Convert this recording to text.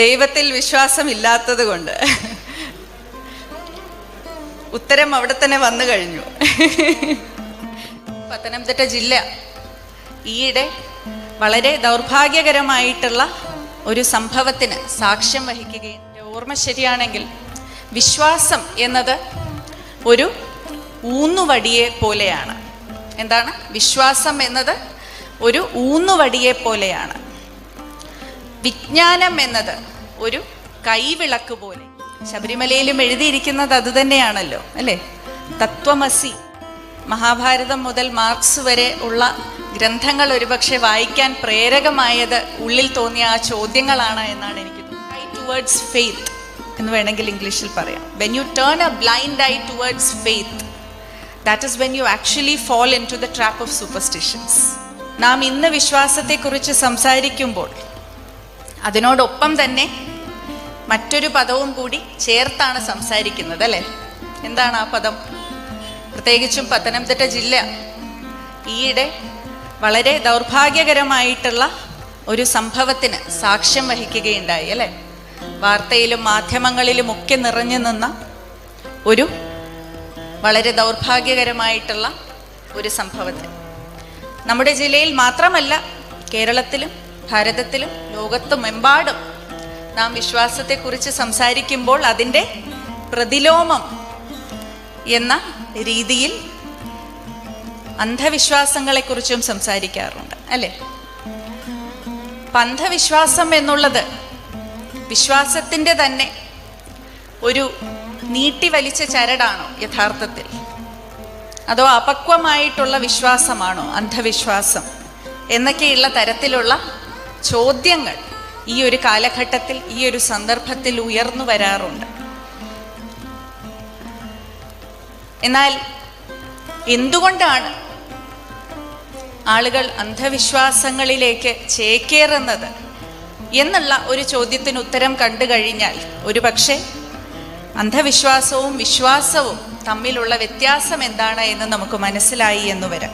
ദൈവത്തിൽ വിശ്വാസമില്ലാത്തത് കൊണ്ട് ഉത്തരം അവിടെ തന്നെ വന്നു കഴിഞ്ഞു. പത്തനംതിട്ട ജില്ല ഈയിടെ വളരെ ദൗർഭാഗ്യകരമായിട്ടുള്ള ഒരു സംഭവത്തിന് സാക്ഷ്യം വഹിക്കുകയും, ഓർമ്മ ശരിയാണെങ്കിൽ വിശ്വാസം എന്നത് ഒരു ഊന്നുവടിയെ പോലെയാണ്. എന്താണ് വിശ്വാസം എന്നത്? ഒരു ഊന്നുവടിയെ പോലെയാണ്. വിജ്ഞാനം എന്നത് ഒരു കൈവിളക്ക് പോലെ. ശബരിമലയിലും എഴുതിയിരിക്കുന്നത് അതുതന്നെയാണല്ലോ, അല്ലേ? തത്വമസി. മഹാഭാരതം മുതൽ മാർക്സ് വരെ ഉള്ള ഗ്രന്ഥങ്ങൾ ഒരുപക്ഷെ വായിക്കാൻ പ്രേരകമായത് ഉള്ളിൽ തോന്നിയ ആ ചോദ്യങ്ങളാണ് എന്നാണ് എനിക്ക് തോന്നുന്നത്. ടുവേർഡ്സ് ഫെയ്ത്ത് എന്ന് വേണമെങ്കിൽ ഇംഗ്ലീഷിൽ പറയാം. When you turn a blind eye towards faith, that is when you actually fall into the trap of superstitions. നാം ഇന്ന് വിശ്വാസത്തെക്കുറിച്ച് സംസാരിക്കുമ്പോൾ അതിനോടൊപ്പം തന്നെ മറ്റൊരു പദവും കൂടി ചേർത്താണ് സംസാരിക്കുന്നത്, അല്ലേ? എന്താണ് ആ പദം? പ്രത്യേകിച്ചും പത്തനംതിട്ട ജില്ല ഈയിടെ വളരെ ദൗർഭാഗ്യകരമായിട്ടുള്ള ഒരു സംഭവത്തിന് സാക്ഷ്യം വഹിക്കുകയുണ്ടായി, അല്ലേ? വാർത്തയിലും മാധ്യമങ്ങളിലും ഒക്കെ നിറഞ്ഞു നിന്ന ഒരു വളരെ ദൗർഭാഗ്യകരമായിട്ടുള്ള ഒരു സംഭവത്തിന് നമ്മുടെ ജില്ലയിൽ മാത്രമല്ല, കേരളത്തിലും ഭാരതത്തിലും ലോകത്തുമെമ്പാടും നാം വിശ്വാസത്തെക്കുറിച്ച് സംസാരിക്കുമ്പോൾ അതിൻ്റെ പ്രതിലോമം എന്ന രീതിയിൽ അന്ധവിശ്വാസങ്ങളെക്കുറിച്ചും സംസാരിക്കാറുണ്ട്, അല്ലേ? അന്ധവിശ്വാസം എന്നുള്ളത് വിശ്വാസത്തിൻ്റെ തന്നെ ഒരു നീട്ടിവലിച്ച ചരടാണോ യഥാർത്ഥത്തിൽ? അതോ അപക്വമായിട്ടുള്ള വിശ്വാസമാണോ അന്ധവിശ്വാസം എന്നൊക്കെയുള്ള തരത്തിലുള്ള ചോദ്യങ്ങൾ ഈ ഒരു കാലഘട്ടത്തിൽ, ഈ ഒരു സന്ദർഭത്തിൽ ഉയർന്നു വരാറുണ്ട്. എന്നാൽ എന്തുകൊണ്ടാണ് ആളുകൾ അന്ധവിശ്വാസങ്ങളിലേക്ക് ചേക്കേറുന്നത് എന്നുള്ള ഒരു ചോദ്യത്തിന് ഉത്തരം കണ്ടു കഴിഞ്ഞാൽ ഒരുപക്ഷെ അന്ധവിശ്വാസവും വിശ്വാസവും തമ്മിലുള്ള വ്യത്യാസം എന്താണ് എന്ന് നമുക്ക് മനസ്സിലായി എന്ന് വരാം.